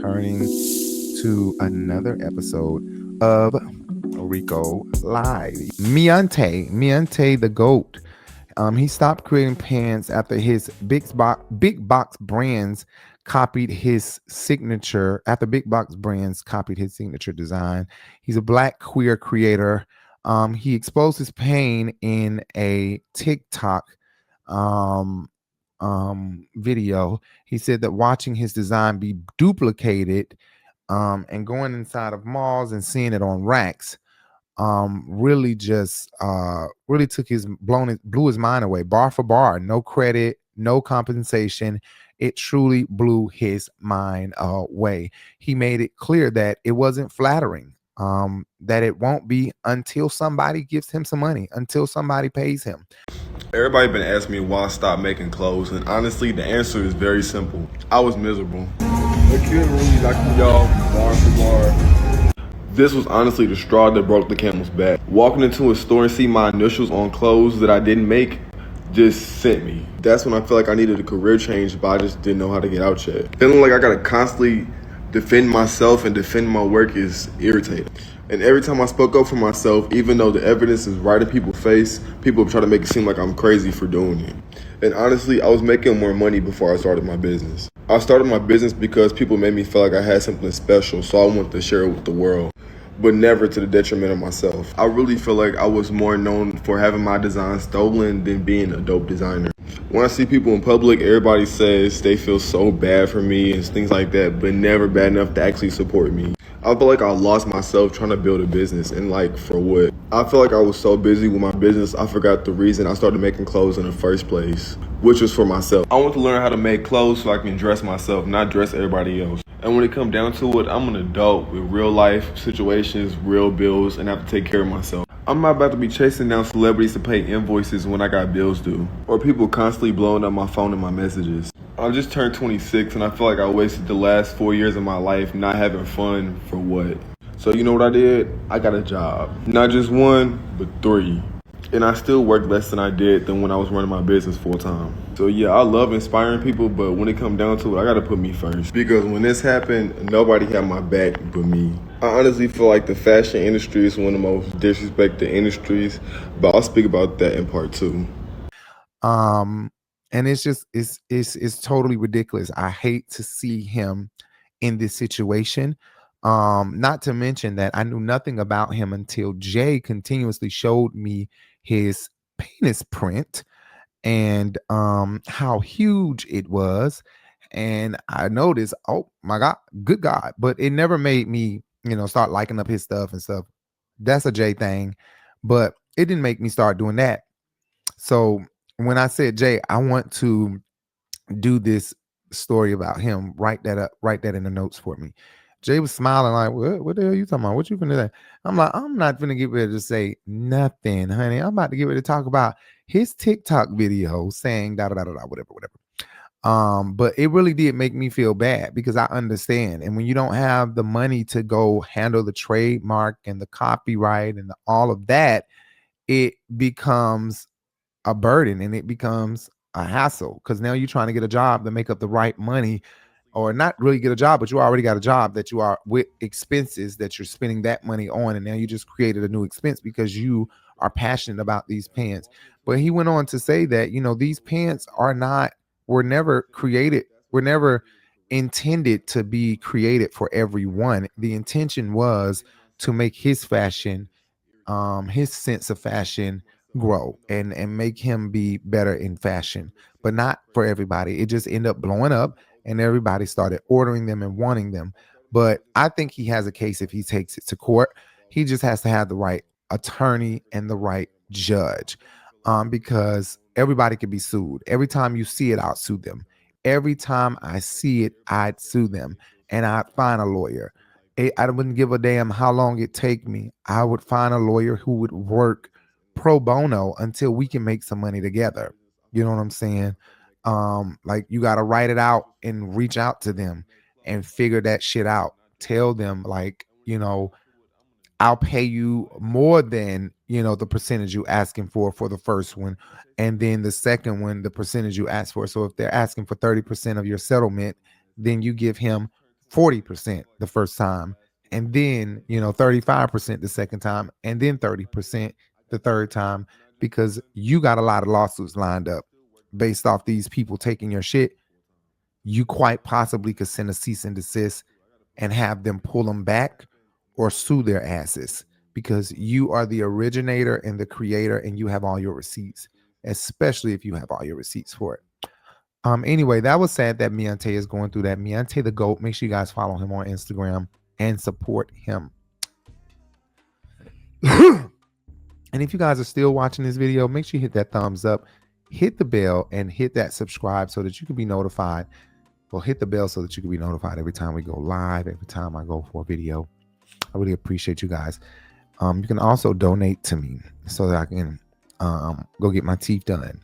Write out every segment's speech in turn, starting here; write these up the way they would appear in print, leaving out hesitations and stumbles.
returning to another episode of Rico Live. Meonte the GOAT. He stopped creating pants after his big box brands copied his signature. After big box brands copied his signature design, he's a Black queer creator. He exposed his pain in a TikTok video. He said that watching his design be duplicated and going inside of malls and seeing it on racks really just really took blew his mind away, bar for bar, no credit, no compensation. It truly blew his mind away. He made it clear that it wasn't flattering, that it won't be until somebody gives him some money, until somebody pays him. Everybody been asking me why I stopped making clothes, and honestly, the answer is very simple. I was miserable. The kid really knocked me off bar for bar. This was honestly the straw that broke the camel's back. Walking into a store and see my initials on clothes that I didn't make just sent me. That's when I felt like I needed a career change, but I just didn't know how to get out yet. Feeling like I gotta constantly defend myself and defend my work is irritating. And every time I spoke up for myself, even though the evidence is right in people's face, people try to make it seem like I'm crazy for doing it. And honestly, I was making more money before I started my business. I started my business because people made me feel like I had something special, so I wanted to share it with the world, but never to the detriment of myself. I really feel like I was more known for having my design stolen than being a dope designer. When I see people in public, everybody says they feel so bad for me and things like that, but never bad enough to actually support me. I feel like I lost myself trying to build a business, and like, for what? I feel like I was so busy with my business, I forgot the reason I started making clothes in the first place, which was for myself. I want to learn how to make clothes so I can dress myself, not dress everybody else. And when it comes down to it, I'm an adult with real life situations, real bills, and I have to take care of myself. I'm not about to be chasing down celebrities to pay invoices when I got bills due, or people constantly blowing up my phone and my messages. I just turned 26 and I feel like I wasted the last 4 years of my life not having fun for what? So you know what I did? I got a job. Not just one, but 3. And I still work less than I did than when I was running my business full time. So yeah, I love inspiring people, but when it comes down to it, I gotta put me first. Because when this happened, nobody had my back but me. I honestly feel like the fashion industry is one of the most disrespected industries, but I'll speak about that in part 2. And it's just it's totally ridiculous. I hate to see him in this situation. Not to mention that I knew nothing about him until Jay continuously showed me his penis print and how huge it was. And I noticed, oh my God, good God. But it never made me, start liking up his stuff and stuff. That's a Jay thing. But it didn't make me start doing that. So when I said, Jay, I want to do this story about him, write that in the notes for me. Jay was smiling like, what the hell are you talking about? What you finna say? I'm like, I'm not finna get ready to say nothing, honey. I'm about to get ready to talk about his TikTok video saying da da da da da, whatever. But it really did make me feel bad because I understand. And when you don't have the money to go handle the trademark and the copyright and all of that, it becomes a burden and it becomes a hassle because now you're trying to get a job to make up the right money, or not really get a job, but you already got a job that you are with expenses that you're spending that money on, and now you just created a new expense because you are passionate about these pants. But he went on to say that these pants were never created, were never intended to be created for everyone. The intention was to make his fashion, his sense of fashion grow and make him be better in fashion, but not for everybody. It just ended up blowing up and everybody started ordering them and wanting them. But I think he has a case if he takes it to court. He just has to have the right attorney and the right judge, because everybody can be sued. Every time you see it, I'll sue them. Every time I see it, I'd sue them and I'd find a lawyer. I wouldn't give a damn how long it take me. I would find a lawyer who would work pro bono until we can make some money together. You know what I'm saying? Like you got to write it out and reach out to them and figure that shit out. Tell them like, I'll pay you more than, the percentage you asking for the first one. And then the second one, the percentage you ask for. So if they're asking for 30% of your settlement, then you give him 40% the first time, and then 35% the second time, and then 30% the third time, because you got a lot of lawsuits lined up based off these people taking your shit. You quite possibly could send a cease and desist and have them pull them back or sue their asses, because you are the originator and the creator, and you have all your receipts, especially if you have all your receipts for it. Anyway, that was sad that Meonte is going through that. Meonte the GOAT. Make sure you guys follow him on Instagram and support him. And if you guys are still watching this video, make sure you hit that thumbs up, hit the bell, and hit that subscribe so that you can be notified. Well, hit the bell so that you can be notified every time we go live, every time I go for a video. I really appreciate you guys. You can also donate to me so that I can go get my teeth done,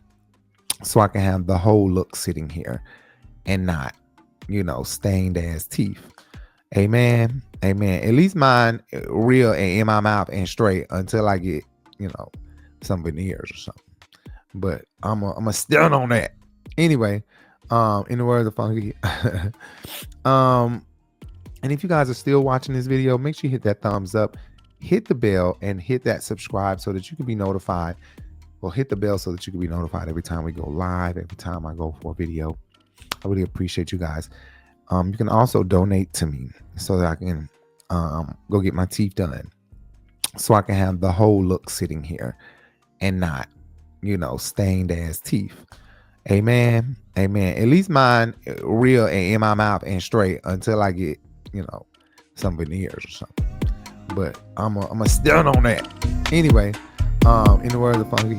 so I can have the whole look sitting here and not, stained ass teeth. Amen. Amen. At least mine real and in my mouth and straight until I get, some veneers or something. But I'm a stand on that. Anyway, in the words of Funky. And if you guys are still watching this video, make sure you hit that thumbs up, hit the bell, and hit that subscribe so that you can be notified. Well, hit the bell so that you can be notified every time we go live, every time I go for a video. I really appreciate you guys. You can also donate to me so that I can go get my teeth done, so I can have the whole look sitting here and not, stained ass teeth. Amen. Amen. At least mine real and in my mouth and straight until I get, some veneers or something. But I'm a stand on that. Anyway, in the words of Funky.